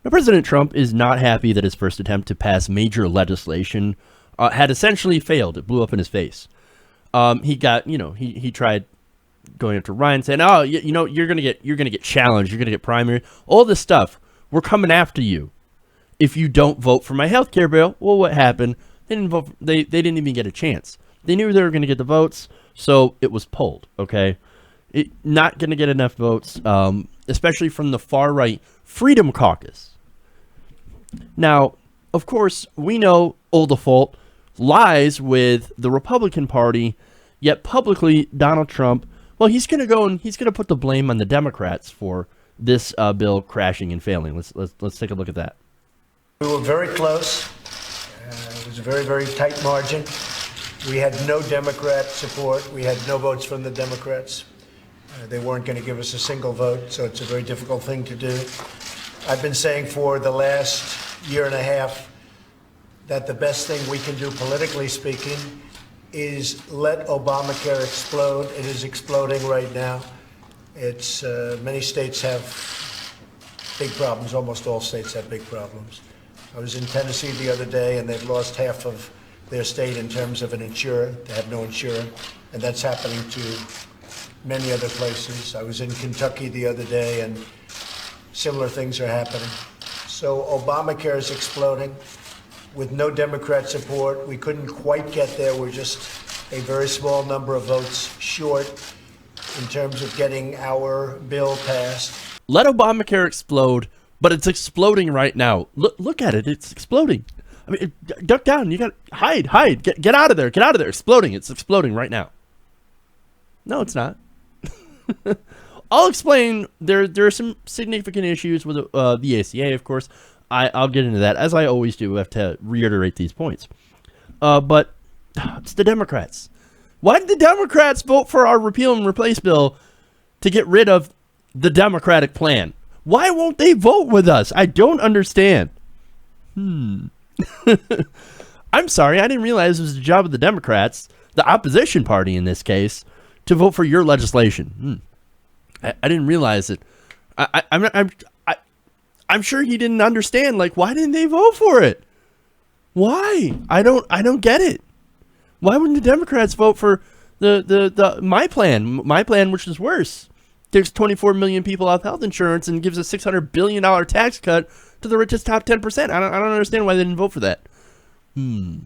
Now, President Trump is not happy that his first attempt to pass major legislation had essentially failed. It blew up in his face. He got, he tried going after Ryan, saying, "Oh, you're gonna get challenged. You're gonna get primary. All this stuff. We're coming after you if you don't vote for my health care bill." Well, what happened? They didn't vote. They didn't even get a chance. They knew they were going to get the votes, so it was pulled. Okay, not going to get enough votes, especially from the far right Freedom Caucus. Now, of course, we know old default lies with the Republican Party, yet publicly Donald Trump, well, he's going to go and he's going to put the blame on the Democrats for this bill crashing and failing. Let's take a look at that. We were very close. It was a very, very tight margin. We had no Democrat support. We had no votes from the Democrats. They weren't going to give us a single vote, so it's a very difficult thing to do. I've been saying for the last year and a half that the best thing we can do, politically speaking, is let Obamacare explode. It is exploding right now. It's many states have big problems. Almost all states have big problems. I was in Tennessee the other day, and they've lost half of their state in terms of an insurer. They have no insurer, and that's happening to many other places. I was in Kentucky the other day, and similar things are happening. So Obamacare is exploding with no Democrat support. We couldn't quite get there. We're just a very small number of votes short in terms of getting our bill passed. Let Obamacare explode, but it's exploding right now. Look at it. It's exploding. I mean, duck down. You got to hide. Get out of there. Get out of there. Exploding. It's exploding right now. No, it's not. I'll explain. There are some significant issues with the ACA, of course. I'll get into that, as I always do. I have to reiterate these points. But it's the Democrats. Why did the Democrats vote for our repeal and replace bill to get rid of the Democratic plan? Why won't they vote with us? I don't understand. I'm sorry. I didn't realize it was the job of the Democrats, the opposition party in this case, to vote for your legislation. I didn't realize it. I'm sure he didn't understand. Like, why didn't they vote for it? Why? I don't get it. Why wouldn't the Democrats vote for my plan? My plan, which is worse, takes 24 million people off health insurance and gives a $600 billion tax cut to the richest top 10%. I don't understand why they didn't vote for that. I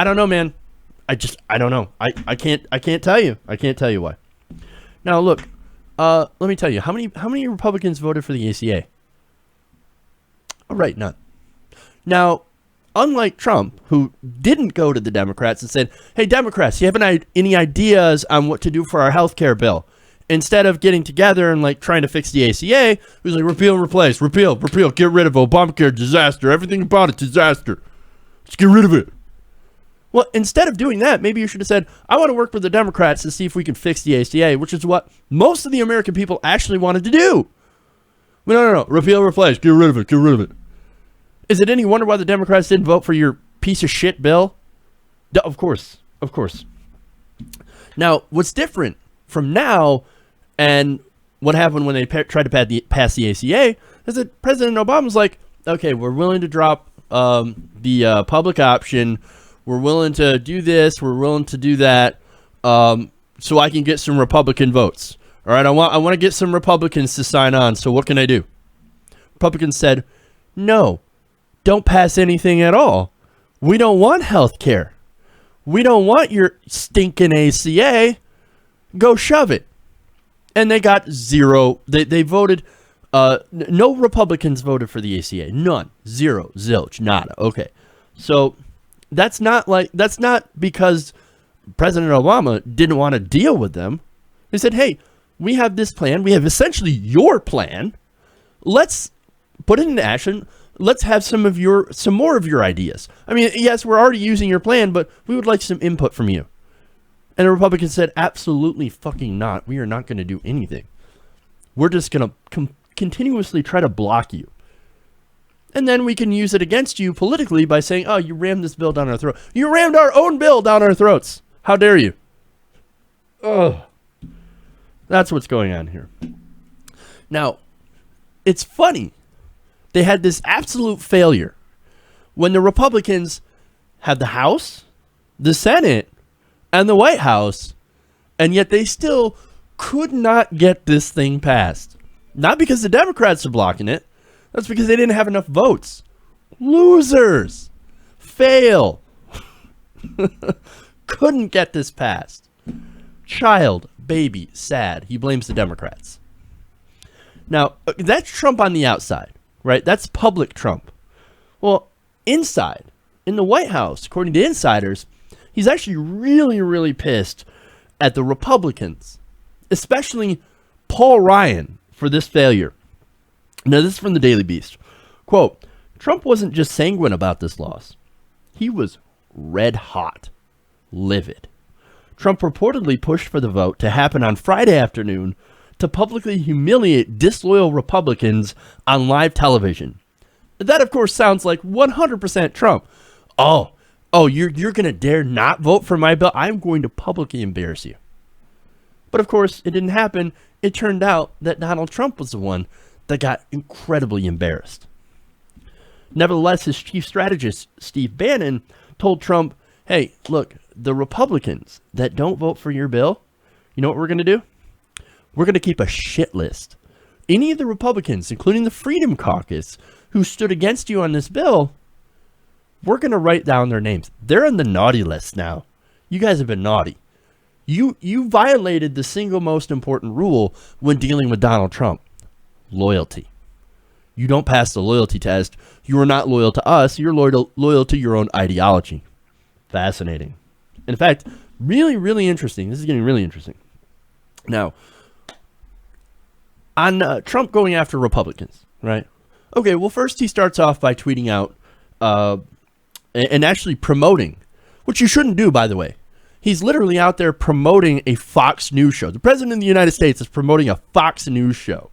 don't know, man. I don't know. I can't tell you. I can't tell you why. Now look, let me tell you, how many Republicans voted for the ACA? All right, none. Now, unlike Trump, who didn't go to the Democrats and said, "Hey, Democrats, you have any ideas on what to do for our health care bill?" Instead of getting together and like trying to fix the ACA, he was like, repeal and replace, repeal, get rid of Obamacare, disaster, everything about it, disaster. Let's get rid of it. Well, instead of doing that, maybe you should have said, I want to work with the Democrats to see if we can fix the ACA, which is what most of the American people actually wanted to do. No. Repeal, replace, get rid of it. Is it any wonder why the Democrats didn't vote for your piece of shit bill? Of course. Now, what's different from now and what happened when they tried to pass the ACA is that President Obama's like, okay, we're willing to drop the public option. We're willing to do this. We're willing to do that, so I can get some Republican votes. All right, I want to get some Republicans to sign on. So what can I do? Republicans said, no, don't pass anything at all. We don't want health care. We don't want your stinking ACA. Go shove it. And they got zero. They voted. No Republicans voted for the ACA. None. Zero. Zilch. Nada. Okay. So that's not because President Obama didn't want to deal with them. They said, hey, we have this plan. We have essentially your plan. Let's put it into action. Let's have some more of your ideas. I mean, yes, we're already using your plan, but we would like some input from you. And the Republicans said, absolutely fucking not. We are not going to do anything. We're just going to continuously try to block you. And then we can use it against you politically by saying, oh, you rammed this bill down our throat. You rammed our own bill down our throats. How dare you? Ugh. That's what's going on here. Now, it's funny. They had this absolute failure when the Republicans had the House, the Senate, and the White House, and yet they still could not get this thing passed. Not because the Democrats are blocking it. That's because they didn't have enough votes. Losers. Fail. Couldn't get this passed. Child, baby, sad. He blames the Democrats. Now, that's Trump on the outside, right? That's public Trump. Well, inside, in the White House, according to insiders, he's actually really, really pissed at the Republicans, especially Paul Ryan, for this failure. Now, this is from the Daily Beast. Quote, Trump wasn't just sanguine about this loss. He was red hot, livid. Trump reportedly pushed for the vote to happen on Friday afternoon to publicly humiliate disloyal Republicans on live television. That, of course, sounds like 100% Trump. Oh, you're going to dare not vote for my bill? I'm going to publicly embarrass you. But, of course, it didn't happen. It turned out that Donald Trump was the one that got incredibly embarrassed. Nevertheless, his chief strategist, Steve Bannon, told Trump, hey, look, the Republicans that don't vote for your bill, you know what we're going to do? We're going to keep a shit list. Any of the Republicans, including the Freedom Caucus, who stood against you on this bill, we're going to write down their names. They're on the naughty list now. You guys have been naughty. You violated the single most important rule when dealing with Donald Trump. Loyalty. You don't pass the loyalty test. You are not loyal to us. You're loyal to your own ideology. Fascinating. In fact, really, really interesting. This is getting really interesting. Now, on Trump going after Republicans, right? Okay, well, first he starts off by tweeting out and actually promoting, which you shouldn't do, by the way. He's literally out there promoting a Fox News show. The president of the United States is promoting a Fox News show.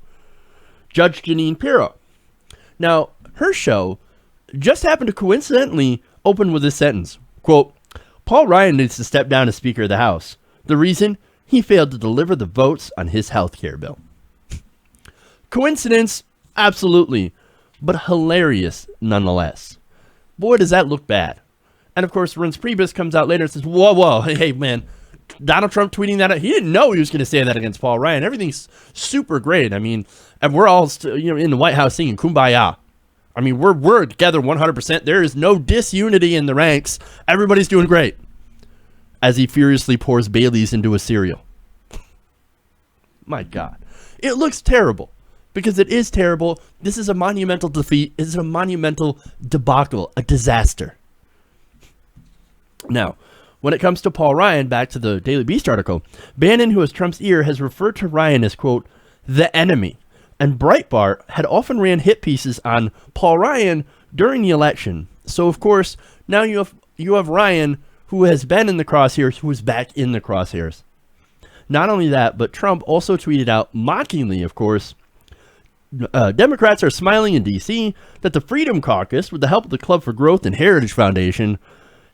Judge Jeanine Pirro. Now, her show just happened to coincidentally open with this sentence. Quote, Paul Ryan needs to step down as Speaker of the House. The reason? He failed to deliver the votes on his health care bill. Coincidence? Absolutely. But hilarious nonetheless. Boy, does that look bad. And of course, Reince Priebus comes out later and says, whoa, hey, man, Donald Trump tweeting that out. He didn't know he was going to say that against Paul Ryan. Everything's super great. I mean, and we're all in the White House singing Kumbaya. I mean, we're together 100%. There is no disunity in the ranks. Everybody's doing great. As he furiously pours Baileys into a cereal. My God. It looks terrible. Because it is terrible. This is a monumental defeat. It's a monumental debacle. A disaster. Now, when it comes to Paul Ryan, back to the Daily Beast article, Bannon, who is Trump's ear, has referred to Ryan as, quote, the enemy. And Breitbart had often ran hit pieces on Paul Ryan during the election. So, of course, now you have Ryan, who has been in the crosshairs, who is back in the crosshairs. Not only that, but Trump also tweeted out, mockingly, of course, Democrats are smiling in D.C. that the Freedom Caucus, with the help of the Club for Growth and Heritage Foundation,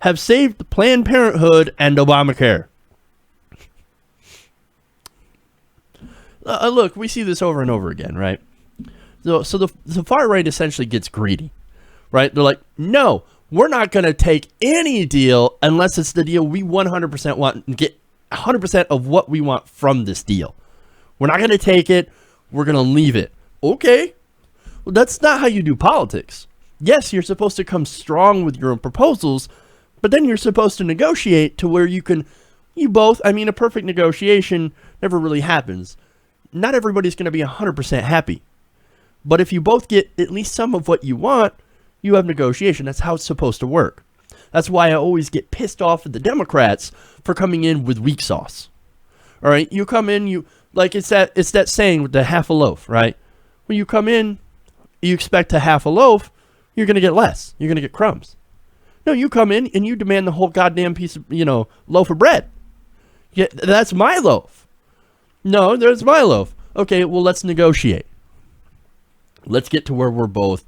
have saved Planned Parenthood and Obamacare. Look, we see this over and over again, right? So the far right essentially gets greedy, right? They're like, no, we're not going to take any deal unless it's the deal we 100% want and get 100% of what we want from this deal. We're not going to take it. We're going to leave it. Okay. Well, that's not how you do politics. Yes, you're supposed to come strong with your own proposals, but then you're supposed to negotiate to where you both, I mean, a perfect negotiation never really happens. Not everybody's going to be 100% happy. But if you both get at least some of what you want, you have negotiation. That's how it's supposed to work. That's why I always get pissed off at the Democrats for coming in with weak sauce. All right, you come in, it's that saying with the half a loaf, right? When you come in, you expect a half a loaf, you're going to get less. You're going to get crumbs. No, you come in and you demand the whole goddamn piece of, loaf of bread. Yeah, that's my loaf. No, there's my loaf. Okay, well, let's negotiate. Let's get to where we're both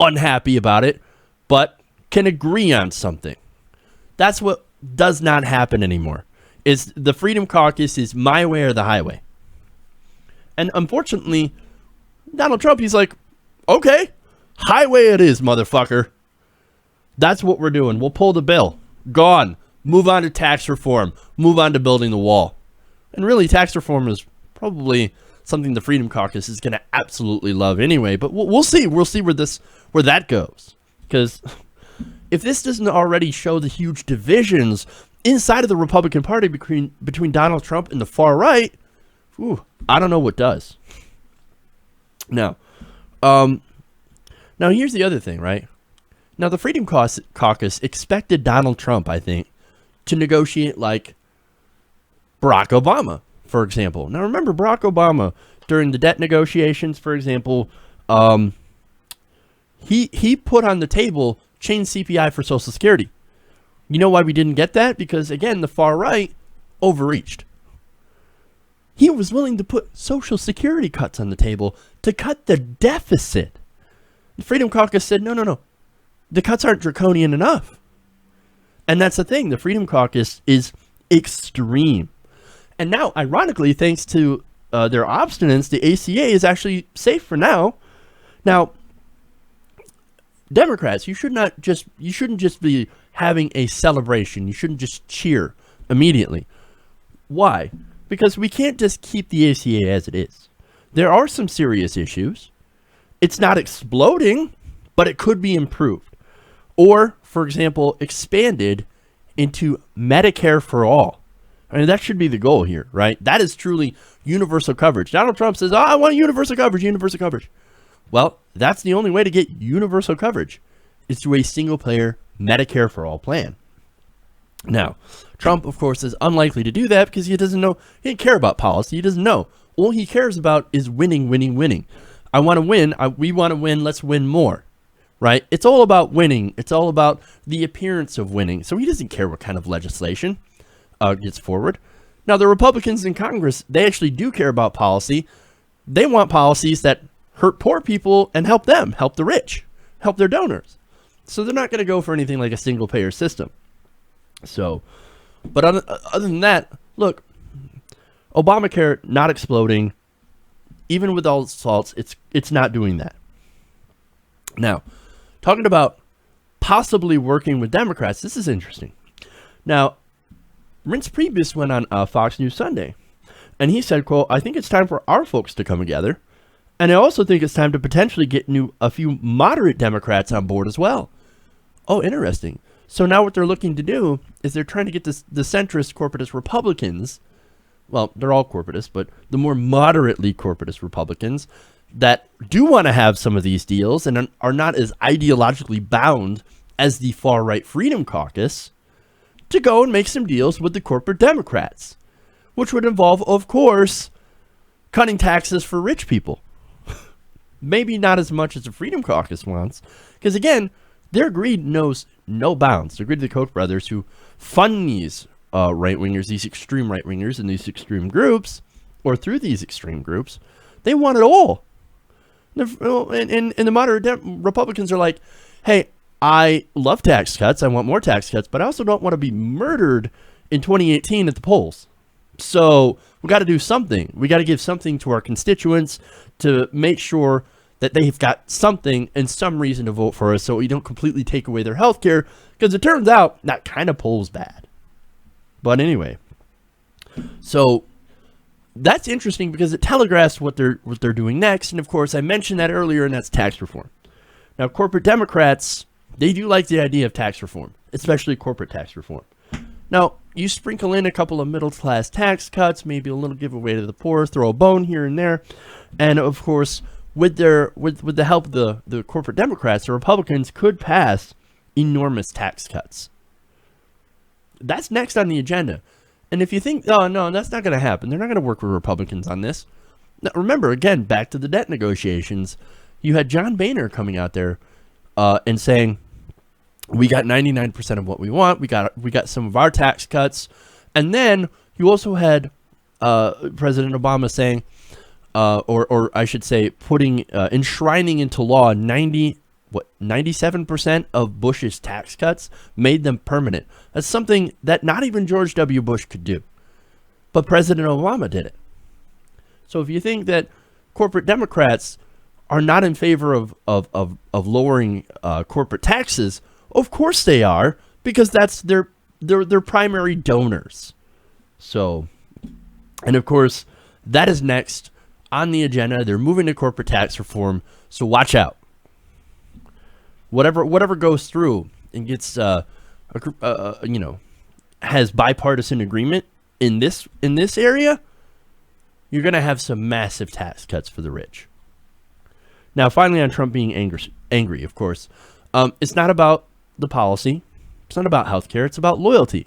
unhappy about it, but can agree on something. That's what does not happen anymore. Is the Freedom Caucus is my way or the highway. And unfortunately, Donald Trump, he's like, okay, highway it is, motherfucker. That's what we're doing. We'll pull the bill. Gone. Move on to tax reform. Move on to building the wall. And really, tax reform is probably something the Freedom Caucus is going to absolutely love anyway. But we'll see. We'll see where that goes. Because if this doesn't already show the huge divisions inside of the Republican Party between Donald Trump and the far right, I don't know what does. Now here's the other thing, right? Now, the Freedom Caucus expected Donald Trump, I think, to negotiate like Barack Obama, for example. Now, remember, Barack Obama, during the debt negotiations, for example, he put on the table change CPI for Social Security. You know why we didn't get that? Because, again, the far right overreached. He was willing to put Social Security cuts on the table to cut the deficit. The Freedom Caucus said, no. The cuts aren't draconian enough. And that's the thing. The Freedom Caucus is extreme. And now, ironically, thanks to their obstinance, the ACA is actually safe for now. Now, Democrats, you shouldn't just be having a celebration. You shouldn't just cheer immediately. Why? Because we can't just keep the ACA as it is. There are some serious issues. It's not exploding, but it could be improved. Or, for example, expanded into Medicare for all. I mean, that should be the goal here, right? That is truly universal coverage. Donald Trump says, I want universal coverage. Well, that's the only way to get universal coverage, is through a single-payer Medicare for all plan. Now, Trump, of course, is unlikely to do that because he doesn't care about policy. He doesn't know. All he cares about is winning. I want to win. We want to win. Let's win more. Right? It's all about winning. It's all about the appearance of winning. So he doesn't care what kind of legislation gets forward. Now, the Republicans in Congress, they actually do care about policy. They want policies that hurt poor people and help them, help the rich, help their donors. So they're not going to go for anything like a single-payer system. So, but other than that, look, Obamacare not exploding. Even with all its faults, it's not doing that. Now, talking about possibly working with Democrats, this is interesting. Now, Reince Priebus went on Fox News Sunday, and he said, quote, I think it's time for our folks to come together, and I also think it's time to potentially get a few moderate Democrats on board as well. Oh, interesting. So now what they're looking to do is they're trying to get the centrist corporatist Republicans, well, they're all corporatists, but the more moderately corporatist Republicans that do want to have some of these deals and are not as ideologically bound as the far-right Freedom Caucus, to go and make some deals with the corporate Democrats, which would involve, of course, cutting taxes for rich people. Maybe not as much as the Freedom Caucus wants, because, again, their greed knows no bounds. The greed of the Koch brothers, who fund these right-wingers, these extreme right-wingers and these extreme groups, or through these extreme groups, they want it all. And the moderate Republicans are like, hey, I love tax cuts. I want more tax cuts, but I also don't want to be murdered in 2018 at the polls. So we got to do something. We got to give something to our constituents to make sure that they've got something and some reason to vote for us, so we don't completely take away their health care, because it turns out that kind of polls bad. But anyway, so that's interesting because it telegraphs what they're doing next. And of course, I mentioned that earlier, and that's tax reform. Now, corporate Democrats, they do like the idea of tax reform, especially corporate tax reform. Now, you sprinkle in a couple of middle-class tax cuts, maybe a little giveaway to the poor, throw a bone here and there, and of course, with the help of the corporate Democrats, the Republicans could pass enormous tax cuts. That's next on the agenda. And if you think, oh, no, that's not going to happen, they're not going to work with Republicans on this. Now, remember, again, back to the debt negotiations, you had John Boehner coming out there and saying, we got 99% of what we want. We got some of our tax cuts. And then you also had President Obama saying, or I should say, enshrining into law 97% of Bush's tax cuts, made them permanent. That's something that not even George W. Bush could do. But President Obama did it. So if you think that corporate Democrats are not in favor of lowering corporate taxes. Of course they are, because that's their primary donors. So, and of course, that is next on the agenda. They're moving to corporate tax reform, so watch out. Whatever goes through and gets has bipartisan agreement in this area, you're going to have some massive tax cuts for the rich. Now, finally, on Trump being angry, of course, it's not about the policy. It's not about healthcare. It's about loyalty.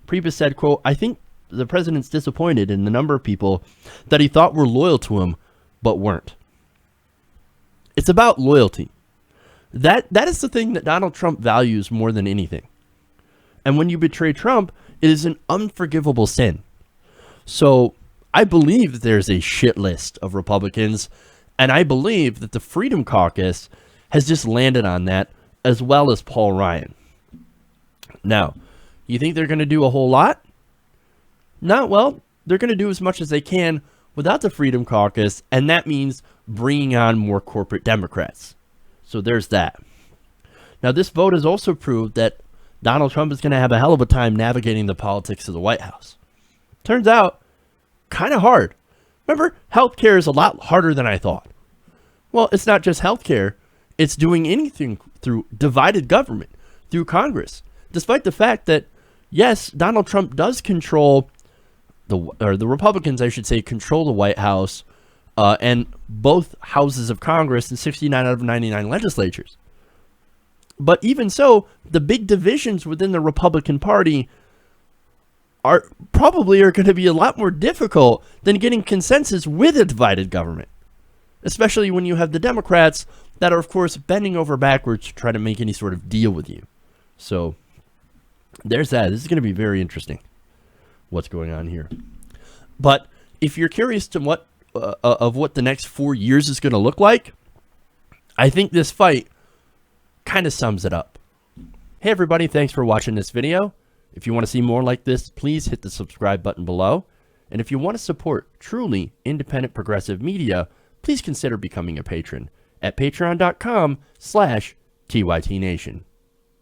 Priebus said, quote, "I think the president's disappointed in the number of people that he thought were loyal to him, but weren't." It's about loyalty. That is the thing that Donald Trump values more than anything. And when you betray Trump, it is an unforgivable sin. So I believe that there's a shit list of Republicans, and I believe that the Freedom Caucus has just landed on that, as well as Paul Ryan. Now, you think they're going to do a whole lot? No, well, they're going to do as much as they can without the Freedom Caucus, and that means bringing on more corporate Democrats. So there's that. Now, this vote has also proved that Donald Trump is going to have a hell of a time navigating the politics of the White House. Turns out, kind of hard. Remember, healthcare is a lot harder than I thought. Well, it's not just healthcare. It's doing anything through divided government, through Congress. Despite the fact that, yes, Donald Trump does control, the Republicans, I should say, control the White House and both houses of Congress and 69 out of 99 legislatures. But even so, the big divisions within the Republican Party are going to be a lot more difficult than getting consensus with a divided government, especially when you have the Democrats that are, of course, bending over backwards to try to make any sort of deal with you. So there's that. This is going to be very interesting, what's going on here. But if you're curious to what the next 4 years is going to look like, I think this fight kind of sums it up. Hey everybody, thanks for watching this video. If you want to see more like this, please hit the subscribe button below. And if you want to support truly independent progressive media, please consider becoming a patron at patreon.com/TYTNation.